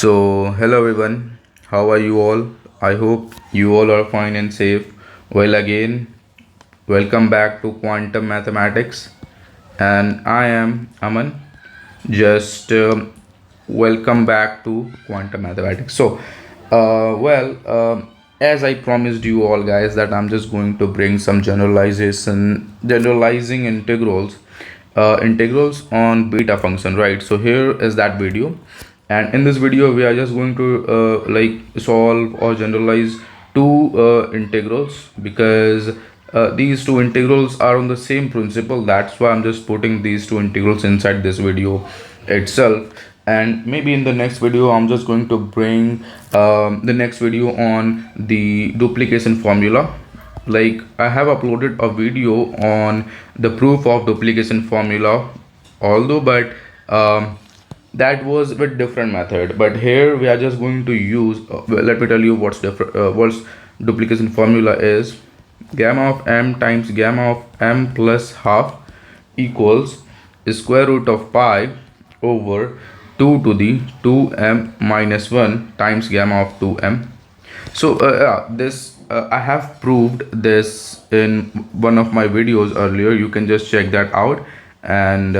So, hello everyone, how are you all? I hope you all are fine and safe. Well, again, welcome back to Quantum Mathematics, and I am Aman. Just welcome back to Quantum Mathematics. As I promised you all, guys, that I'm just going to bring some generalizing integrals on beta function, right? So here is that video, and in this video we are just going to solve or generalize two integrals, because these two integrals are on the same principle. That's why I'm just putting these two integrals inside this video itself. And maybe in the next video I'm just going to bring the next video on the duplication formula. Like, I have uploaded a video on the proof of duplication formula, although, but that was with different method. But here we are just going to use let me tell you what's different. What's duplication formula is: gamma of m times gamma of m plus half equals square root of pi over 2 to the 2m minus 1 times gamma of 2m. So this I have proved this in one of my videos earlier. You can just check that out. And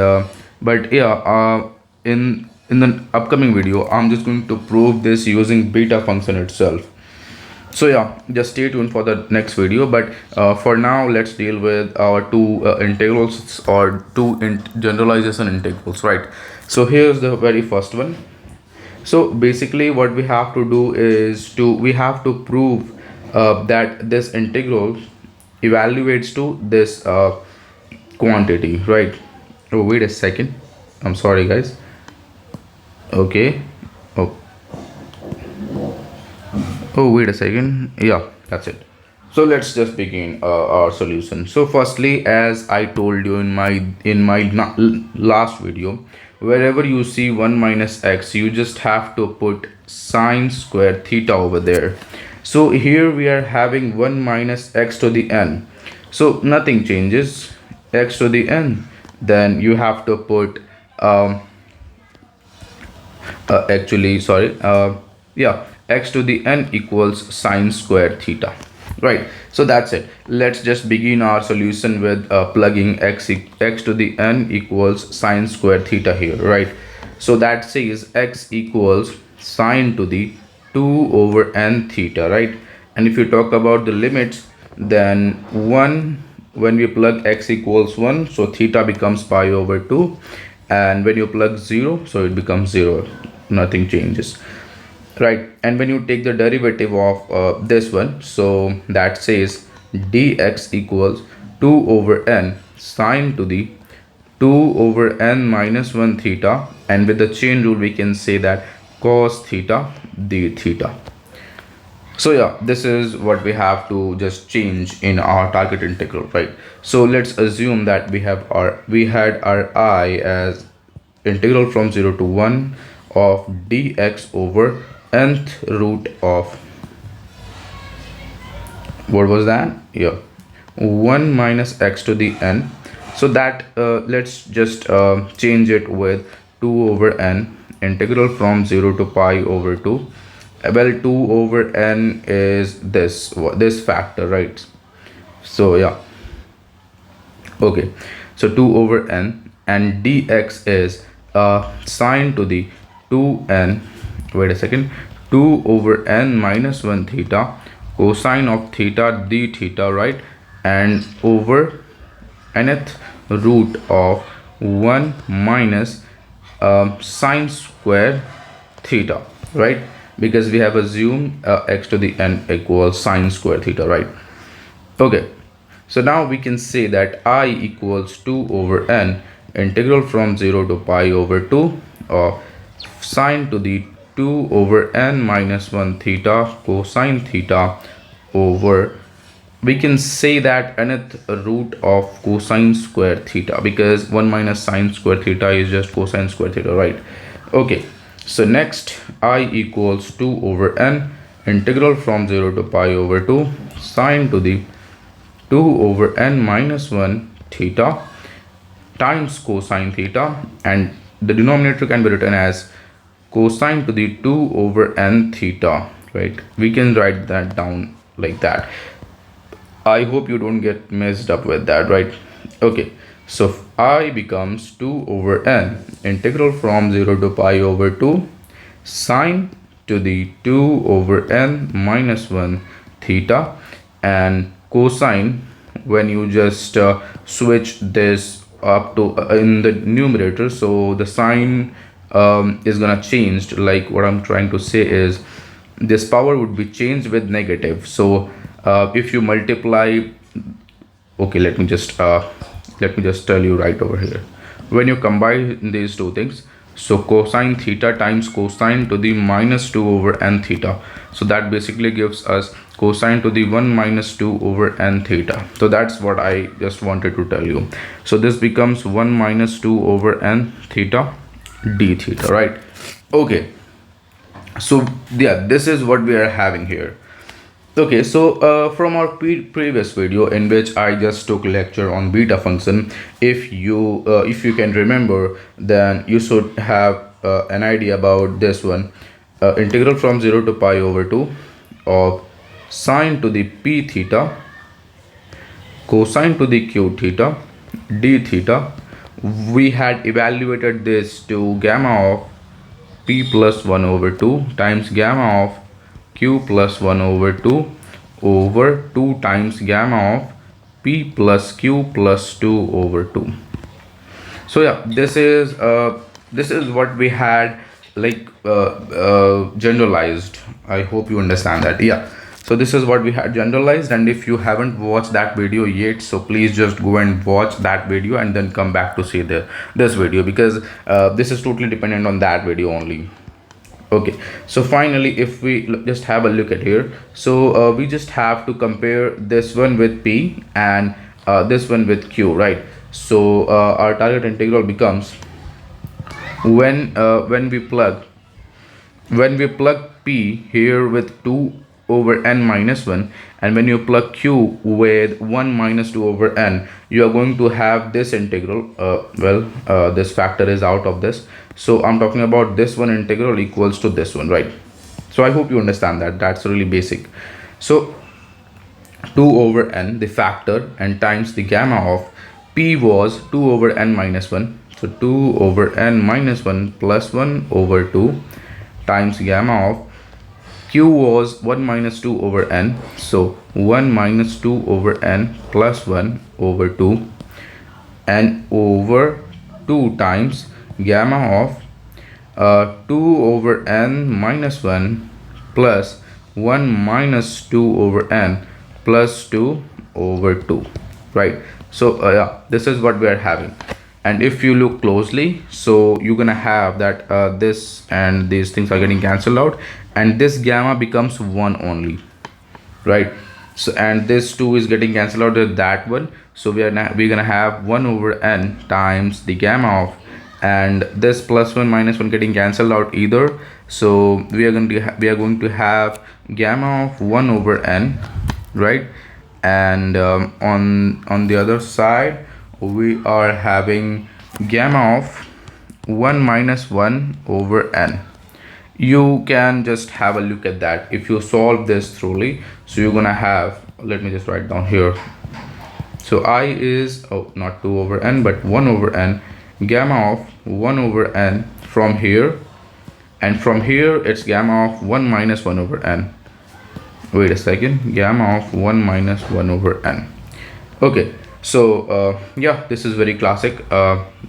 but yeah, in the upcoming video I'm just going to prove this using beta function itself. So yeah, just stay tuned for the next video. But for now, let's deal with our two integrals, or generalization integrals, right? So here's the very first one. So basically what we have to do is we have to prove that this integral evaluates to this quantity, right? Oh, wait a second, I'm sorry, guys. Okay. Oh, wait a second. Yeah, that's it. So let's just begin our solution. So firstly, as I told you in my last video, wherever you see 1 minus x, you just have to put sine square theta over there. So here we are having 1 minus x to the n, so nothing changes, x to the n. Then you have to put x to the n equals sine square theta, right? So that's it. Let's just begin our solution with plugging x to the n equals sine square theta here, right? So that says x equals sine to the 2 over n theta, right? And if you talk about the limits, then 1, when we plug x equals 1, so theta becomes pi over 2, and when you plug 0, so it becomes 0, nothing changes, right? And when you take the derivative of this one, so that says dx equals 2 over n sine to the 2 over n minus 1 theta, and with the chain rule we can say that cos theta d theta. So yeah, this is what we have to just change in our target integral, right? So let's assume that we had our I as integral from 0 to 1 of dx over nth root of, what was that? Yeah, 1 minus x to the n. So that let's just change it with 2 over n, integral from 0 to pi over 2. Well, 2 over n is this factor, right? So yeah, okay, so 2 over n, and dx is sine to the 2n, wait a second, 2 over n minus 1 theta cosine of theta d theta, right? And over nth root of 1 minus sine square theta, right? Because we have assumed x to the n equals sine square theta, right? Okay, so now we can say that I equals 2 over n integral from 0 to pi over 2 of sine to the 2 over n minus 1 theta cosine theta over, we can say that nth root of cosine square theta, because 1 minus sine square theta is just cosine square theta, right? Okay, so next I equals 2 over n integral from 0 to pi over 2 sine to the 2 over n minus 1 theta times cosine theta, and the denominator can be written as cosine to the 2 over n theta, right? We can write that down like that. I hope you don't get messed up with that, right? Okay, so I becomes 2 over n integral from 0 to pi over 2 sine to the 2 over n minus 1 theta, and cosine, when you just switch this up to in the numerator, so the sign is gonna change. Like what I'm trying to say is this power would be changed with negative. So if you multiply, okay, let me just tell you right over here. When you combine these two things, so cosine theta times cosine to the minus 2 over n theta, so that basically gives us cosine to the 1 minus 2 over n theta. So that's what I just wanted to tell you. So this becomes 1 minus 2 over n theta d theta, right? Okay, so yeah, this is what we are having here. Okay, so from our previous video in which I just took lecture on beta function, if you can remember, then you should have an idea about this one. Integral from 0 to pi over 2 of sine to the p theta cosine to the q theta d theta. We had evaluated this to gamma of p plus 1 over 2 times gamma of q plus 1 over 2 over 2 times gamma of p plus q plus 2 over 2. So yeah, this is what we had, like generalized. I hope you understand that. Yeah, so this is what we had generalized, and if you haven't watched that video yet, so please just go and watch that video and then come back to see this video, because this is totally dependent on that video only. Okay, so finally, if we just have a look at here, so we just have to compare this one with p and this one with q, right? So our target integral becomes when we plug p here with 2 over n minus 1, and when you plug q with 1 minus 2 over n, you are going to have this integral. This factor is out of this, so I'm talking about this one integral equals to this one, right? So I hope you understand that. That's really basic. So 2 over n, the factor, and times the gamma of p was 2 over n minus 1, so 2 over n minus 1 plus 1 over 2 times gamma of q was 1 minus 2 over n, so 1 minus 2 over n plus 1 over 2, and over 2 times gamma of 2 over n minus 1 plus 1 minus 2 over n plus 2 over 2, right? So yeah, this is what we are having. And if you look closely, so you're gonna have that this and these things are getting cancelled out, and this gamma becomes 1 only, right? So and this 2 is getting cancelled out with that one, so we're gonna have 1 over n times the gamma of, and this plus 1 minus 1 getting cancelled out either, so we are going to have gamma of 1 over n, right? And on the other side we are having gamma of 1 minus 1 over n. You can just have a look at that if you solve this thoroughly. So you're gonna have, let me just write down here, so I is not 2 over n but 1 over n, gamma of 1 over n from here, and from here it's gamma of 1 minus 1 over n. Wait a second, gamma of 1 minus 1 over n. Okay, so yeah, this is very classic.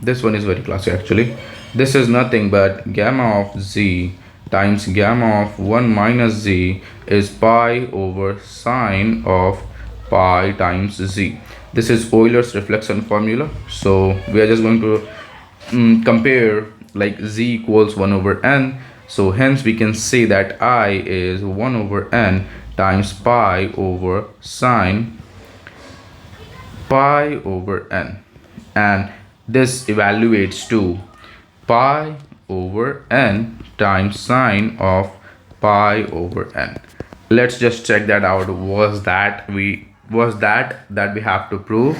This one is very classic actually. This is nothing but gamma of z times gamma of 1 minus z is pi over sine of pi times z. This is Euler's reflection formula. So we are just going to compare, like z equals 1 over n, so hence we can say that I is 1 over n times pi over sine pi over n, and this evaluates to pi over n times sine of pi over n. Let's just check that out. Was that we have to prove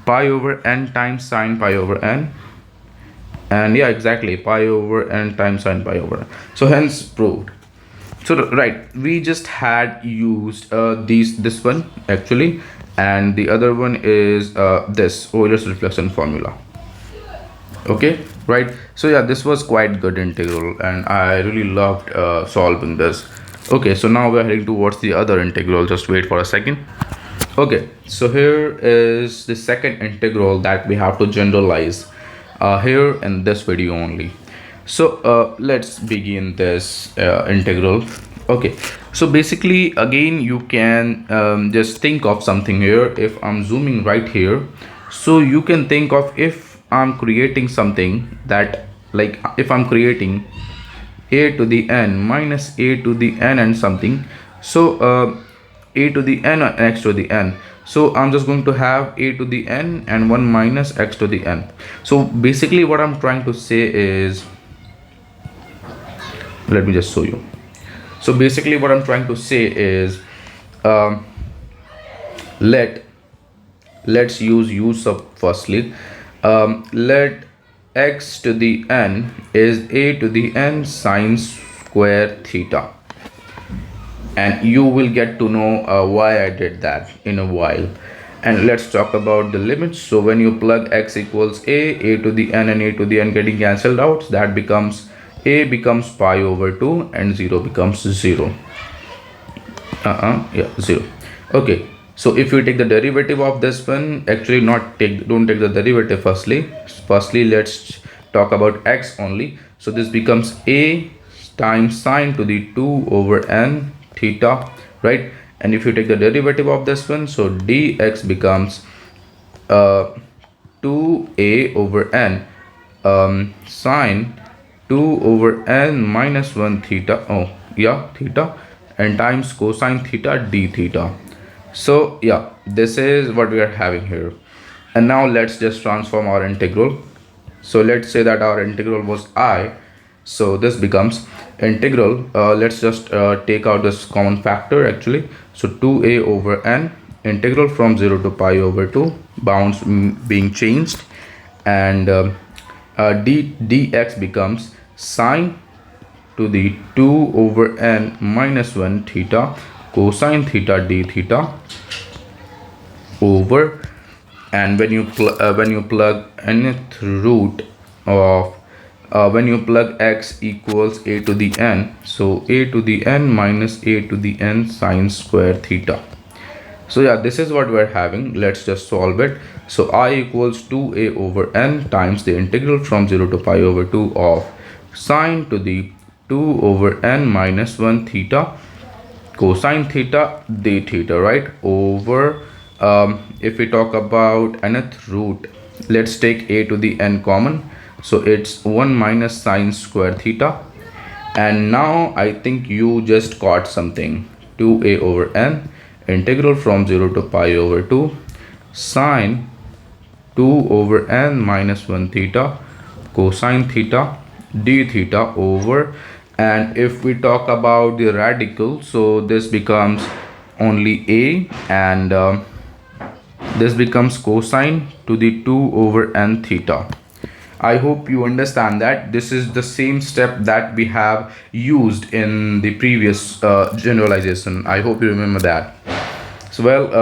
pi over n times sine pi over n? And yeah, exactly, pi over n times sine pi over n. So hence proved. So right, we just had used this one actually, and the other one is this Euler's reflection formula. Okay, right. So yeah, this was quite good integral, and I really loved solving this. Okay, so now we're heading towards the other integral. Just wait for a second. Okay, so here is the second integral that we have to generalize here in this video only. So let's begin this integral. Okay, so basically again you can just think of something here. If I'm zooming right here, so you can think of, if I'm creating something that, like, if I'm creating a to the n minus a to the n and something, so a to the n and x to the n, so I'm just going to have a to the n and 1 minus x to the n. So basically what I'm trying to say is, let me just show you. So basically what I'm trying to say is, um, let's use u sub firstly. Let x to the n is a to the n sine square theta, and you will get to know why I did that in a while. And let's talk about the limits. So when you plug x equals a to the n and a to the n getting cancelled out, that becomes a becomes pi over 2 and 0 becomes 0. Yeah, 0. Okay, so if you take the derivative of this one, actually don't take the derivative firstly let's talk about x only. So this becomes a times sine to the 2 over n theta, right? And if you take the derivative of this one, so dx becomes 2a over n sine 2 over n minus 1 theta, oh yeah, theta, and times cosine theta d theta. So yeah, this is what we are having here. And now let's just transform our integral. So let's say that our integral was I, so this becomes integral, let's just take out this common factor actually. So 2a over n, integral from 0 to pi over 2, bounds being changed, and dx becomes sine to the 2 over n minus 1 theta cosine theta d theta over, and when you plug nth root of when you plug x equals a to the n, so a to the n minus a to the n sine square theta. So yeah, this is what we're having. Let's just solve it. So I equals 2a over n times the integral from 0 to pi over 2 of sine to the 2 over n minus 1 theta cosine theta d theta, right, over if we talk about nth root, let's take a to the n common, so it's 1 minus sine square theta. And now I think you just got something, 2a over n integral from 0 to pi over 2 sine 2 over n minus 1 theta cosine theta d theta over, and if we talk about the radical, so this becomes only a, and this becomes cosine to the 2 over n theta. I hope you understand that this is the same step that we have used in the previous generalization. I hope you remember that. So well,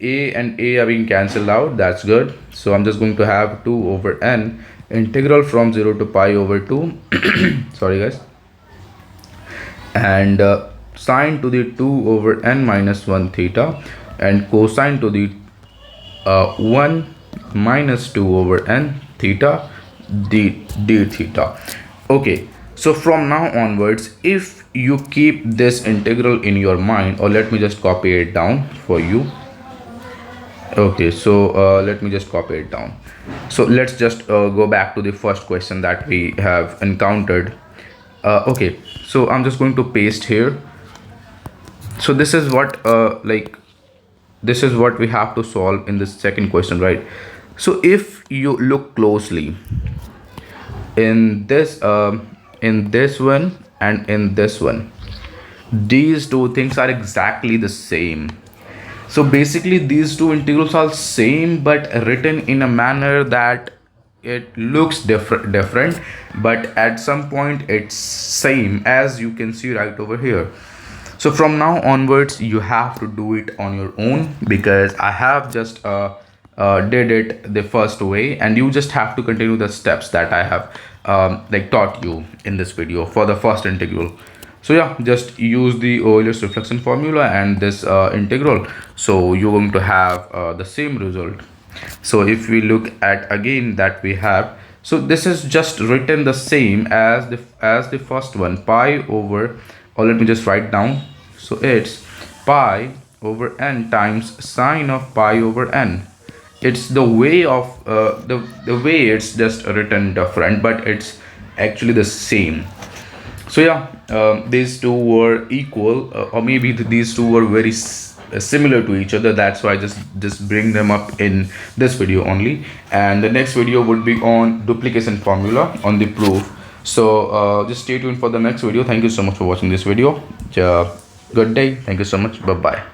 a and a are being cancelled out, that's good. So I'm just going to have 2 over n integral from 0 to pi over 2 sorry guys, and sine to the 2 over n minus 1 theta and cosine to the 1 minus 2 over n theta d theta. Okay, so from now onwards, if you keep this integral in your mind, or let me just copy it down for you. Okay, so let me just copy it down. So let's just go back to the first question that we have encountered. Okay, so I'm just going to paste here. So this is what this is what we have to solve in this second question, right? So if you look closely in this one and in this one, these two things are exactly the same. So basically these two integrals are same, but written in a manner that it looks different, but at some point it's same, as you can see right over here. So from now onwards you have to do it on your own, because I have just did it the first way, and you just have to continue the steps that I have like taught you in this video for the first integral. So yeah, just use the Euler's reflection formula and this integral, so you're going to have the same result. So if we look at again that we have, so this is just written the same as the first one, pi over, or let me just write down. So it's pi over n times sine of pi over n. It's the way of the way it's just written different, but it's actually the same. So yeah, these two were equal, or maybe these two were very similar to each other. That's why I just bring them up in this video only, and the next video would be on duplication formula on the proof. So just stay tuned for the next video. Thank you so much for watching this video. Good day. Thank you so much. Bye bye.